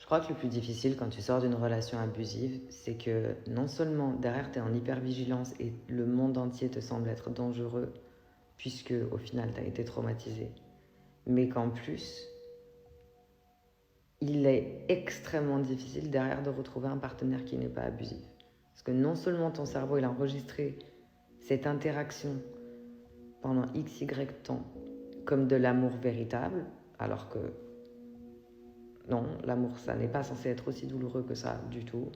crois que le plus difficile quand tu sors d'une relation abusive, c'est que non seulement derrière tu es en hypervigilance et le monde entier te semble être dangereux, puisque au final tu as été traumatisé, mais qu'en plus, il est extrêmement difficile derrière de retrouver un partenaire qui n'est pas abusif. Parce que non seulement ton cerveau il a enregistré cette interaction pendant XY temps comme de l'amour véritable, alors que non, l'amour, ça n'est pas censé être aussi douloureux que ça du tout.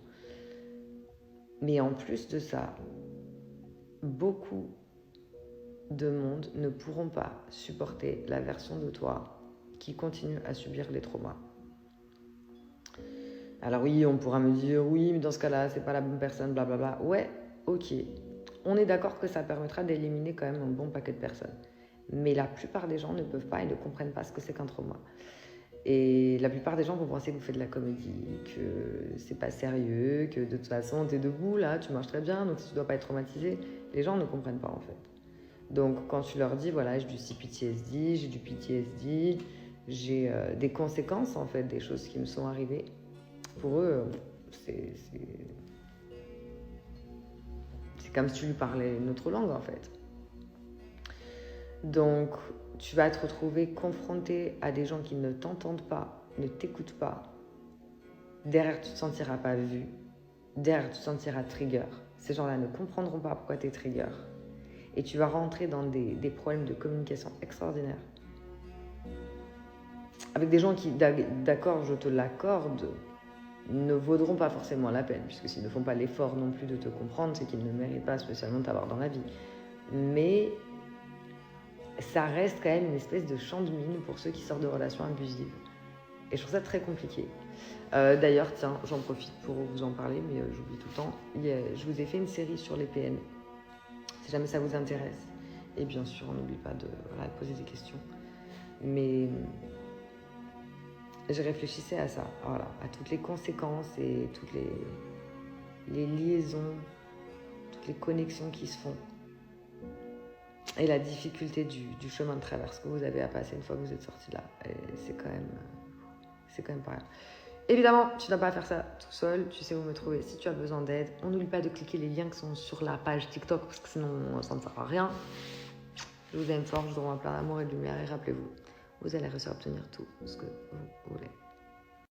Mais en plus de ça, beaucoup de monde ne pourront pas supporter la version de toi qui continue à subir les traumas. Alors oui, on pourra me dire, oui, mais dans ce cas-là, c'est pas la bonne personne, blablabla. Ouais, ok. On est d'accord que ça permettra d'éliminer quand même un bon paquet de personnes. Mais la plupart des gens ne peuvent pas et ne comprennent pas ce que c'est qu'un trauma. Et la plupart des gens vont penser que vous faites de la comédie, que c'est pas sérieux, que de toute façon t'es debout là, tu marches très bien, donc si tu dois pas être traumatisé, les gens ne comprennent pas en fait. Donc quand tu leur dis voilà j'ai du CPTSD, j'ai du PTSD, j'ai des conséquences en fait des choses qui me sont arrivées, pour eux c'est comme si tu lui parlais une autre langue en fait. Donc tu vas te retrouver confronté à des gens qui ne t'entendent pas, ne t'écoutent pas. Derrière, tu ne te sentiras pas vu. Derrière, tu te sentiras trigger. Ces gens-là ne comprendront pas pourquoi tu es trigger. Et tu vas rentrer dans des problèmes de communication extraordinaires. Avec des gens qui, d'accord, je te l'accorde, ne vaudront pas forcément la peine, puisque s'ils ne font pas l'effort non plus de te comprendre, c'est qu'ils ne méritent pas spécialement de t'avoir dans la vie. Mais ça reste quand même une espèce de champ de mine pour ceux qui sortent de relations abusives. Et je trouve ça très compliqué. D'ailleurs, tiens, j'en profite pour vous en parler, mais j'oublie tout le temps. Je vous ai fait une série sur les PN, si jamais ça vous intéresse. Et bien sûr, on n'oublie pas de poser des questions. Mais je réfléchissais à ça, voilà, à toutes les conséquences et toutes les liaisons, toutes les connexions qui se font. Et la difficulté du chemin de traverse que vous avez à passer une fois que vous êtes sorti de là. Et c'est quand même pas rien. Évidemment, tu n'as pas à faire ça tout seul, tu sais où me trouver si tu as besoin d'aide. On n'oublie pas de cliquer les liens qui sont sur la page TikTok parce que sinon ça ne sert à rien. Je vous aime fort, je vous envoie plein d'amour et de lumière et rappelez-vous, vous allez réussir à obtenir tout ce que vous voulez.